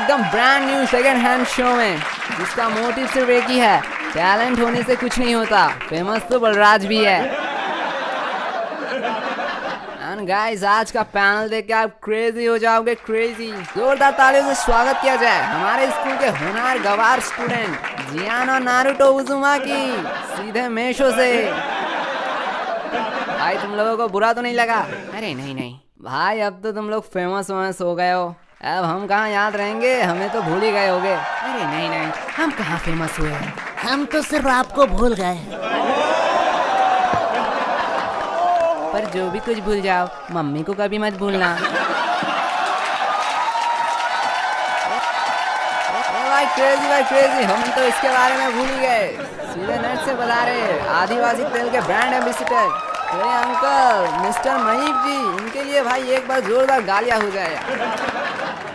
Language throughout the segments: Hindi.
एकदम brand new second hand show में, जिसका मोटिव सिर्फ एक ही है, टैलेंट होने से कुछ नहीं होता, फेमस तो बलराज भी है। एंड गाइस, आज का पैनल देख के आप क्रेजी हो जाओगे, क्रेजी। जोरदार तालियों से स्वागत किया जाए हमारे स्कूल के होनहार गवार स्टूडेंट जियान और नारुतो उजुमाकी, सीधे मेशो से। भाई तुम लोगों को बुरा तो नहीं लगा? अरे नहीं भाई, अब तो तुम लोग फेमस हो गए हो, अब हम कहाँ याद रहेंगे, हमें तो भूल ही गए होगे। अरे नहीं, हम कहाँ फेमस हुए हैं, हम तो सिर्फ आपको भूल गए। पर जो भी कुछ भूल जाओ, मम्मी को कभी मत भूलना। भाई क्रेजी, हम तो इसके बारे में भूल ही गए। सीधे नेट से बता रहे आदिवासी तेल के brand ambassador uncle mister Mahip ji, इनके लिए भाई एक बार जोरदार गालियां हो जाए।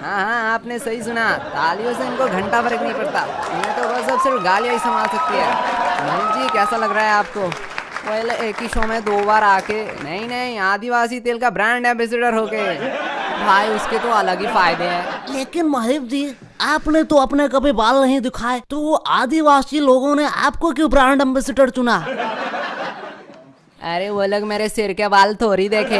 हाँ, आपने सही सुना, तालियों से इनको घंटा फर्क नहीं पड़ता, इन्हें तो बस अब सिर्फ गालियां ही संभाल सकती है। महीप जी, कैसा लग रहा है आपको? पहले एक ही शो में 2 बार आके, नहीं आदिवासी तेल का ब्रांड एम्बेसडर हो गए भाई, उसके तो अलग ही फायदे हैं। लेकिन महीप जी, आपने तो अपने कभी बाल नहीं दिखाए, तो आदिवासी लोगों ने आपको क्यों ब्रांड एम्बेसडर चुना? अरे वो लोग मेरे सिर के बाल थोड़ी देखे।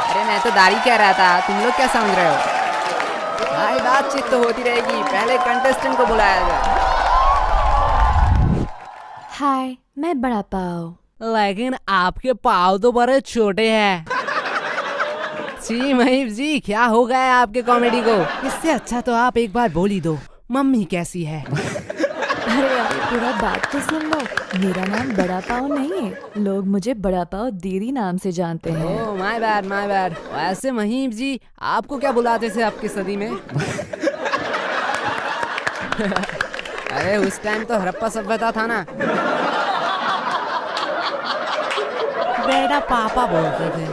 अरे मैं तो दाढ़ी कह रहा था, तुम लोग क्या समझ रहे हो? भाई बातचीत तो होती रहेगी, पहले कंटेस्टेंट को बुलाया जाए। हाय, मैं बड़ा पाव। लेकिन आपके पाव तो बड़े छोटे हैं। जी महीप जी, क्या हो गया है आपके कॉमेडी को? इससे अच्छा तो आप एक बार बोल ही दो, मम्मी कैसी है? अरे यार, पूरा बात तो सुन लो, मेरा नाम बड़ा पाव नहीं है, लोग मुझे बड़ा पाव दीदी नाम से जानते हैं। Oh my bad. वैसे महीप जी, आपको क्या बुलाते थे आपकी सदी में? अरे उस टाइम तो हड़प्पा सभ्यता था ना, बेटा पापा बोलते थे।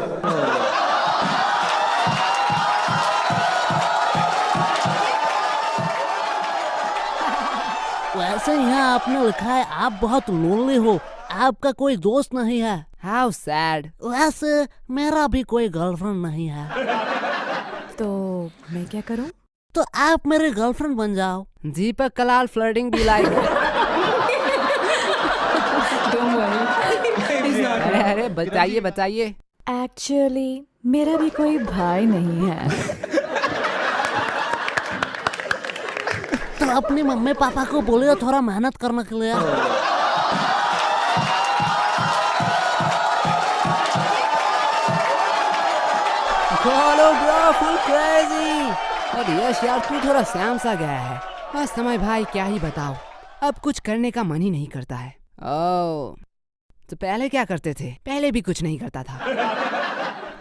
वैसे यहाँ आपने लिखा है आप बहुत लोनली हो, आपका कोई दोस्त नहीं है। How sad. वैसे मेरा भी कोई गर्लफ्रेंड नहीं है। तो मैं क्या करूं? तो आप मेरे गर्लफ्रेंड बन जाओ। दीपक कलाल फ्लर्टिंग बी लाइक। अरे बताइए। एक्चुअली मेरा भी कोई भाई नहीं है। तो अपनी मम्मी पापा को बोलिए थोड़ा मेहनत करने के लिए। Full crazy. और यश यार, तू थोड़ा सैम सा गया है। बस समय भाई, क्या ही बताओ, अब कुछ करने का मन ही नहीं करता है। ओह, तो पहले क्या करते थे? पहले भी कुछ नहीं करता था।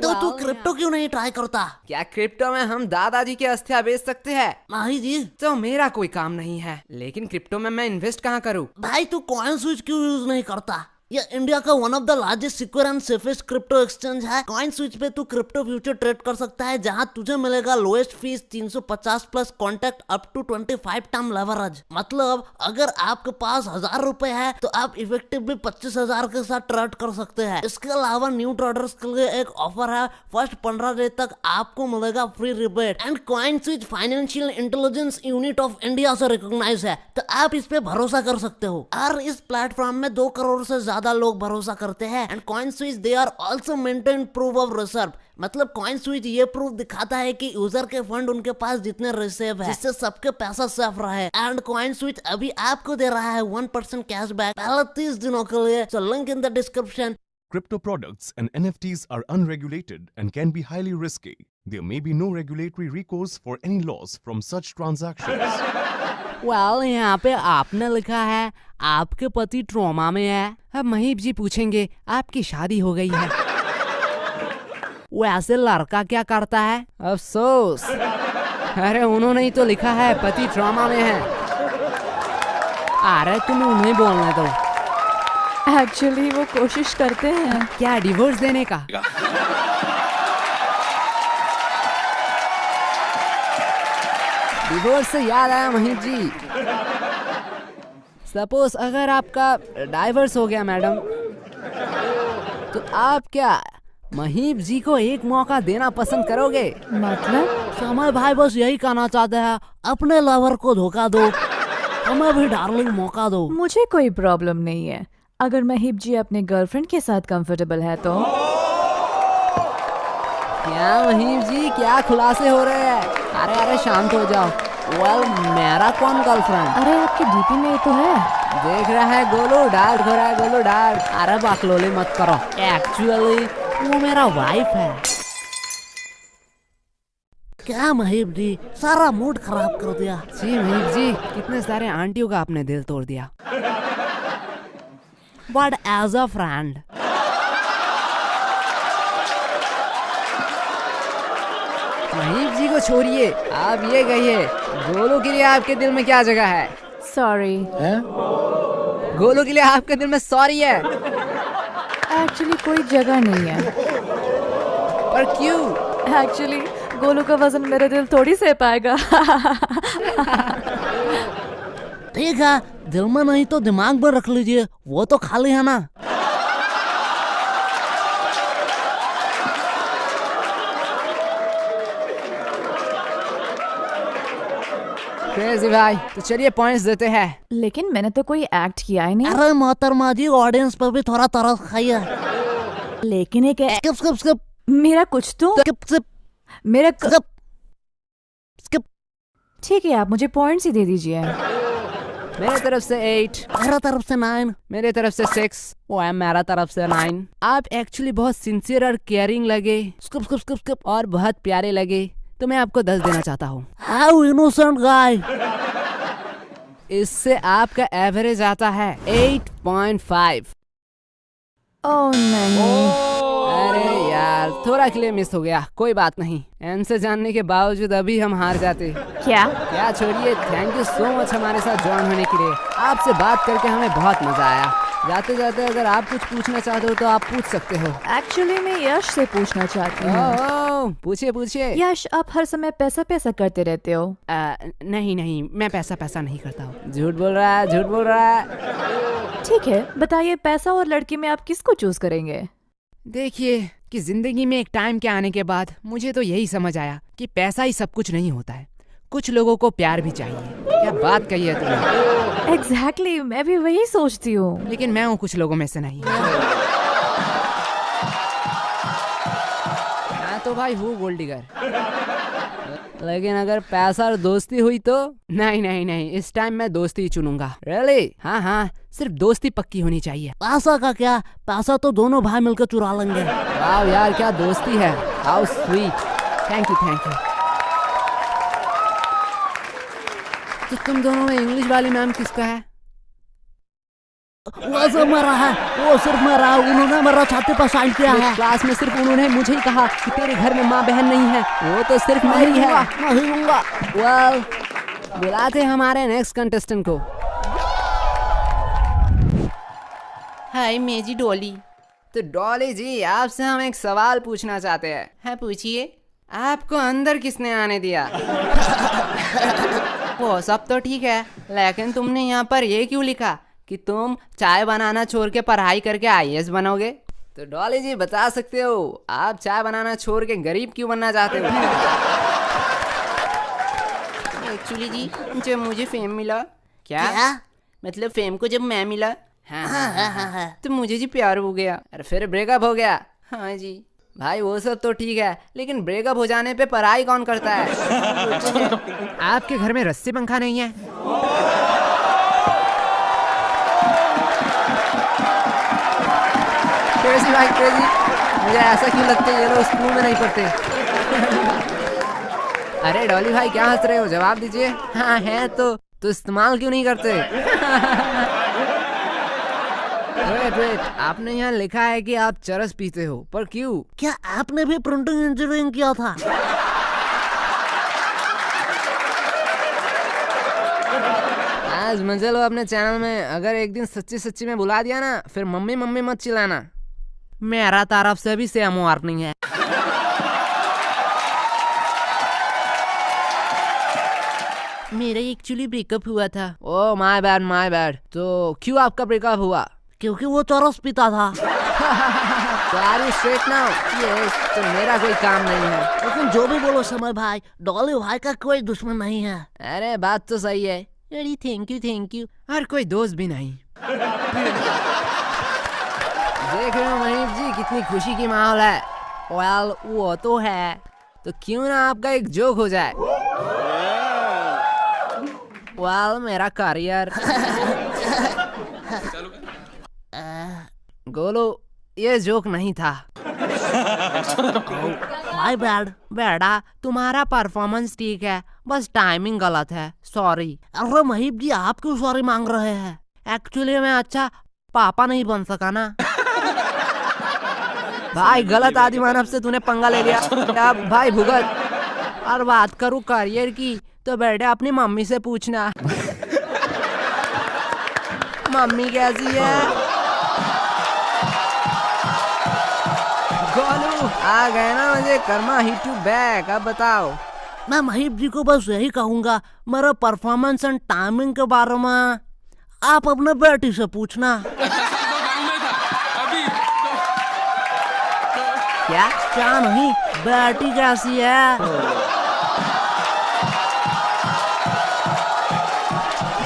तो तू क्रिप्टो क्यों नहीं ट्राई करता? क्या क्रिप्टो में हम दादाजी के अस्थियां बेच सकते हैं? नहीं जी, तो मेरा कोई काम नहीं है, लेकिन क्रिप्टो में मैं इन्वेस्ट कहाँ करूँ? भाई तू कॉइन स्विच क्यों यूज नहीं करता? ये इंडिया का one of the largest secure and safest crypto exchange है। कॉइन स्विच पे तू क्रिप्टो फ्यूचर ट्रेड कर सकता है, जहां तुझे मिलेगा lowest fees 350 plus contact up to 25 time leverage. मतलब अगर आपके पास 1000 रुपए है तो आप इफेक्टिवली 25,000 के साथ ट्रेड कर सकते हैं। इसके अलावा न्यू ट्रेडर्स के लिए एक ऑफर है, फर्स्ट 15 डे तक आपको मिलेगा free rebate. And coin switch financial intelligence unit of India से रिकॉग्नाइज है, तो आप इस पे भरोसा कर सकते हो। और इस प्लेटफॉर्म में 2 करोड़ से ज्यादा लोग भरोसा करते हैं। And CoinSwitch they are also maintain proof of reserve, मतलब कॉइन स्विच ये प्रूफ दिखाता है कि यूजर के फंड उनके पास जितने रिजर्व है, जिससे सबके पैसा सेफ रहे। एंड कॉइन स्विच अभी आपको दे रहा है 1% कैशबैक पहले 30 दिनों के लिए। So link in the description. Crypto products and NFTs are unregulated and can be highly risky. There may be no regulatory recourse for any loss from such transactions. Well, यहाँ पे आपने लिखा है आपके पति ट्रॉमा में है। अब महीप जी पूछेंगे आपकी शादी हो गई है। वैसे लड़का क्या करता है? अफसोस, अरे उन्होंने ही तो लिखा है पति ट्रॉमा में है। अरे तुम उन्हें बोलने दो। एक्चुअली वो कोशिश करते हैं। क्या डिवोर्स देने का? डिवोर्स से याद आया महीप जी, सपोज अगर आपका डाइवर्स हो गया मैडम, तो आप क्या महीप जी को एक मौका देना पसंद करोगे? मतलब? समय भाई बस यही कहना चाहते हैं, अपने लवर को धोखा दो, हमें भी डार्लिंग मौका दो। मुझे कोई प्रॉब्लम नहीं है अगर महीप जी अपने गर्लफ्रेंड के साथ कंफर्टेबल है तो। क्या महीप जी, क्या खुलासे हो रहे हैं? अरे अरे शांत हो जाओ। वेल, मेरा कौन गर्लफ्रेंड? अरे आपके डीपी में ये तो है। देख रहा है गोलू, डार्क हो रहा है गोलू डार्क। अरे बकलोली मत करो, एक्चुअली वो मेरा वाइफ है। क्या महीप जी, सारा मूड खराब कर दिया। जी महीप जी, कितने सारे आंटियों का आपने दिल तोड़ दिया। But as a friend Mahip ji को छोड़िए, आप ये कहिए गोलू के लिए आपके दिल में क्या जगह है? सॉरी। गोलू के लिए आपके दिल में सॉरी है? एक्चुअली कोई जगह नहीं है। पर क्यों? एक्चुअली गोलू का वजन मेरे दिल थोड़ी सह पाएगा। ठीक है, दिल में नहीं तो दिमाग में रख लीजिए, वो तो खाली है ना। क्रेजी भाई, तो चलिए पॉइंट्स देते हैं। लेकिन मैंने तो कोई एक्ट किया ही नहीं। अरे मोहतरमा जी, ऑडियंस पर भी थोड़ा तरस खाइए। लेकिन एक स्किप स्किप स्किप मेरा कुछ तो स्किप स्किप मेरा स्किप स्किप। ठीक है, आप मुझे पॉइंट्स ही दे दीजिए। मेरे तरफ से 8, मेरा तरफ से 9, मेरे तरफ से 6, वो है मेरा तरफ से 9। आप एक्चुअली बहुत सिंसियर और केयरिंग लगे, स्किप स्किप स्किप स्किप। और बहुत प्यारे लगे, तो मैं आपको 10 देना चाहता हूँ। हाउ इनोसेंट गाय। इससे आपका एवरेज आता है 8.5। ओह नहीं। अरे यार, थोड़ा के लिए मिस हो गया, कोई बात नहीं। आंसर जानने के बावजूद अभी हम हार जाते। क्या? छोड़िए, थैंक यू सो मच हमारे साथ ज्वाइन होने के लिए। आपसे बात करके हमें बहुत मजा आया। जाते जाते अगर आप कुछ पूछना चाहते हो तो आप पूछ सकते हो। एक्चुअली मैं यश से पूछना चाहती हूँ। पूछिए पूछिए। यश, आप हर समय पैसा पैसा करते रहते हो। नहीं नहीं, मैं पैसा नहीं करता हूँ। झूठ बोल रहा है, झूठ बोल रहा है। ठीक है, बताइए पैसा और लड़की में आप किसको चूज करेंगे? देखिए कि जिंदगी में एक टाइम के आने के बाद मुझे तो यही समझ आया कि पैसा ही सब कुछ नहीं होता है, कुछ लोगों को प्यार भी चाहिए। क्या बात कही है तुमने। एग्जैक्टली, मैं भी वही सोचती हूँ। लेकिन मैं हूँ कुछ लोगों में से नहीं। मैं तो भाई हूँ गोल्ड डिगर। लेकिन अगर पैसा और दोस्ती हुई तो नहीं नहीं नहीं, इस टाइम मैं दोस्ती ही चुनूंगा। रियली? हाँ हाँ, सिर्फ दोस्ती पक्की होनी चाहिए। पैसा का क्या, पैसा तो दोनों भाई मिलकर चुरा लेंगे। वाह यार, क्या दोस्ती है। How sweet. Thank you thank you. तो तुम दोनों में इंग्लिश वाली मैम किसका है? वो सब मरा है, वो सिर्फ मरा, उन्होंने मेरा छाती पर साइन किया है। क्लास में सिर्फ उन्होंने मुझे ही कहा कि तेरे घर में माँ बहन नहीं है, वो तो सिर्फ मैं ही है। नहीं लूंगा। वेल, बुलाते हमारे नेक्स्ट कंटेस्टेंट को। हाय मेजी डॉली। तो डॉली जी, आपसे हम एक सवाल पूछना चाहते हैं। हाँ पूछिए। आपको अंदर किसने आने दिया? वो सब तो ठीक है, लेकिन तुमने यहाँ पर ये क्यों लिखा कि तुम चाय बनाना छोड़ के पढ़ाई करके IAS बनोगे? तो डॉली जी बता सकते हो, आप चाय बनाना छोड़ के गरीब क्यों बनना चाहते हो? एक्चुअली जी, जब मुझे फेम मिला। क्या? मतलब फेम को जब मैं मिला, हाँ, तो मुझे जी प्यार हो गया और फिर ब्रेकअप हो गया। हाँ जी भाई, वो सब तो ठीक है, लेकिन ब्रेकअप हो जाने पे पढ़ाई कौन करता है? आपके घर में रस्सी पंखा नहीं है? क्रेजी भाई क्रेजी, मुझे ऐसा क्यों लगता है ये लोग स्कूल में नहीं पढ़ते। अरे डॉली भाई, क्या हंस रहे हो? जवाब दीजिए। हाँ है तो इस्तेमाल क्यों नहीं करते? वेट, आपने यहाँ लिखा है कि आप चरस पीते हो, पर क्यों? क्या आपने भी प्रिंटिंग इंजीनियरिंग किया था? आज मजे लो अपने चैनल में। अगर एक दिन सच्ची सच्ची में बुला दिया ना, फिर मम्मी मम्मी मत चिल्लाना। मेरा तरफ से भी सेम वार्निंग है। मेरा एक्चुअली ब्रेकअप हुआ था। Oh my bad. तो क्यों आपका ब्रेकअप हुआ? क्योंकि वो चरस पीता था। Sorry straight now. ये तो मेरा कोई काम नहीं है। लेकिन जो भी बोलो समय भाई, डॉली भाई का कोई दुश्मन नहीं है। अरे बात तो सही है। अरे थैंक यू। और कोई दोस्त भी नहीं। देख रहे हो महीप जी, कितनी खुशी की माहौल है। वेल वो तो है, तो क्यों ना आपका एक जोक हो जाए। वेल मेरा करियर। गोलू ये जोक नहीं था। My bad. बेटा तुम्हारा परफॉर्मेंस ठीक है, बस टाइमिंग गलत है, सॉरी। अरे महीप जी आप क्यों सॉरी मांग रहे हैं? एक्चुअली मैं अच्छा पापा नहीं बन सका ना। भाई गलत आदि मानव से तूने पंगा ले लिया। अब भाई भुगत। और बात करूँ करियर की तो बेटे अपनी मम्मी से पूछना। मम्मी कैसी है? गोलू आ गए ना मुझे कर्मा हिट यू बैक। अब बताओ। मैं महीप जी को बस यही कहूंगा, मेरा परफॉर्मेंस एंड टाइमिंग के बारे में आप अपने बेटी से पूछना। क्या नहीं, बेटी कैसी है?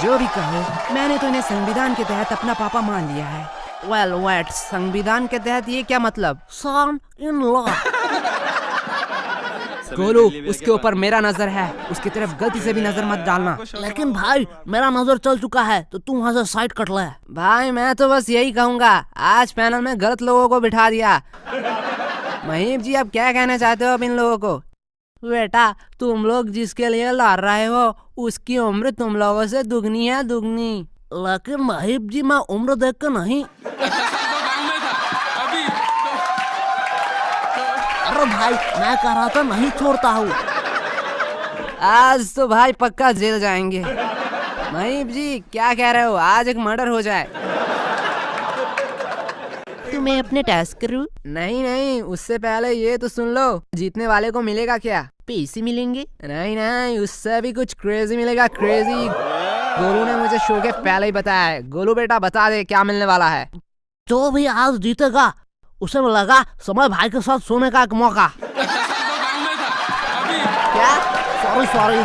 जो भी कहो, मैंने तो इन्हें संविधान के तहत अपना पापा मान लिया है। वेल वेट, संविधान के तहत ये क्या मतलब? सन इन लॉ। गोलू उसके ऊपर मेरा नजर है, उसकी तरफ गलती से भी नजर मत डालना। लेकिन भाई मेरा नजर चल चुका है, तो तू वहाँ से साइड कट ले। भाई मैं तो बस यही कहूँगा, आज पैनल में गलत लोगों को बिठा दिया। महीप जी आप क्या कहना चाहते हो अब इन लोगों को? बेटा तुम लोग जिसके लिए लड़ रहे हो उसकी उम्र तुम लोगों से दुगनी है, दुगनी। लेकिन महीप जी मैं उम्र देख कर नहीं। अरे भाई मैं कह रहा था नहीं छोड़ता हूँ। आज तो भाई पक्का जेल जाएंगे। महीप जी क्या कह रहे हो, आज एक मर्डर हो जाए। तुम्हें अपने टास्क करूँ? नहीं नहीं, उससे पहले ये तो सुन लो, जीतने वाले को मिलेगा क्या? पैसे मिलेंगे? नहीं नहीं, उससे भी कुछ क्रेजी मिलेगा, क्रेजी। गोलू ने मुझे शो के पहले ही बताया है। गोलू बेटा बता दे क्या मिलने वाला है। जो भी आज जीतेगा उसे मिलेगा समय भाई के साथ सोने का एक मौका। क्या? सॉरी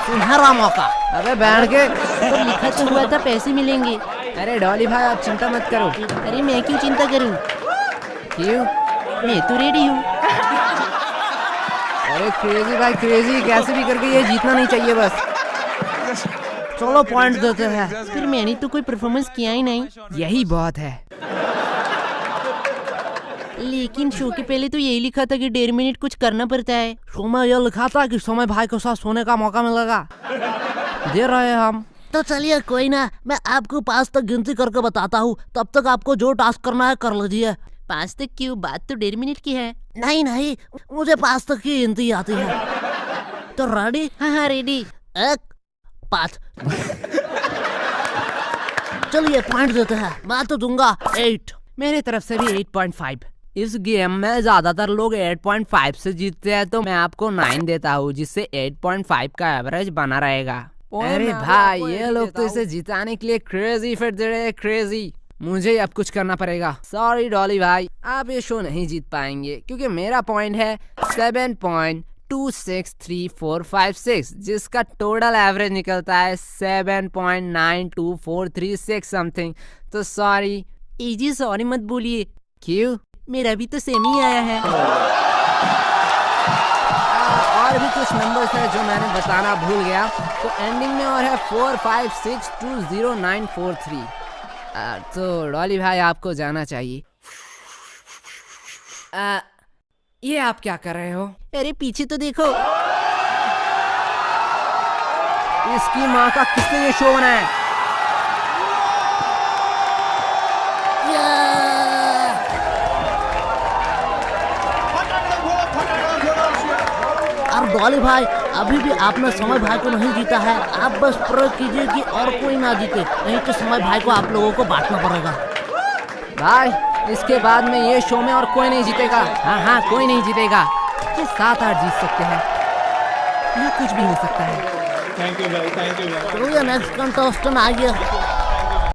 सुनहरा मौका। अबे बैठ के तो लिखा तो हुआ था पैसे मिलेंगे। अरे डॉली भाई आप चिंता मत करो। अरे मैं क्यों चिंता करूं? क्यों? मैं तो रेडी हूँ। अरे क्रेजी भाई क्रेजी, कैसे भी करके ये जीतना नहीं चाहिए बस। चलो पॉइंट देते हैं। फिर मैंने तो कोई परफॉर्मेंस किया ही नहीं। यही बहुत है। लेकिन शो के पहले तो यही लिखा था कि 1.5 मिनट कुछ करना पड़ता है। शो में यह लिखा था कि समय भाई के साथ सोने का मौका मिलेगा। दे रहे हम। तो चलिए कोई ना, मैं आपको 5 तक गिनती करके बताता हूँ, तब तक आपको जो टास्क करना है कर लीजिए। 5 तक क्यों? बात तो 1.5 मिनट की है। नहीं मुझे 5 तक की गिनती आती है। तो रेडी? हाँ रेडी। 1 5। चलिए पॉइंट देते हैं। मैं तो दूंगा 8। मेरी तरफ से भी 8.5। इस गेम में ज्यादातर लोग 8.5 से जीतते हैं, तो मैं आपको 9 देता हूँ, जिससे 8.5 का एवरेज बना रहेगा। अरे भाई ये लोग तो इसे जिताने के लिए क्रेजी फिट दे रहे हैं, क्रेजी। मुझे अब कुछ करना पड़ेगा। सॉरी डॉली भाई, आप ये शो नहीं जीत पाएंगे क्योंकि मेरा पॉइंट है 7.263456, जिसका टोटल एवरेज निकलता है 7.92436 समथिंग। तो सॉरी। इजी सॉरी मत बोलिए। क्यों? मेरा भी तो सेम ही आया है। और भी कुछ नंबर्स है जो मैंने बताना भूल गया, तो एंडिंग में और है 45620943। तो डॉली भाई आपको जाना चाहिए। ये आप क्या कर रहे हो? अरे पीछे तो देखो। इसकी माँ का किसने ये शो बनाया? और डॉली भाई अभी भी आपने समय भाई को नहीं जीता है। आप बस प्रयोग कीजिए कि और कोई ना जीते, नहीं तो समय भाई को आप लोगों को बांटना पड़ेगा। भाई इसके बाद में ये शो में और कोई नहीं जीतेगा। हाँ कोई नहीं जीतेगा। ये 7-8 जीत सकते हैं, या कुछ भी हो सकता है। थैंक यू भाई, थैंक यू भाई। चलिए नेक्स्ट कंटेस्टेंट आइए।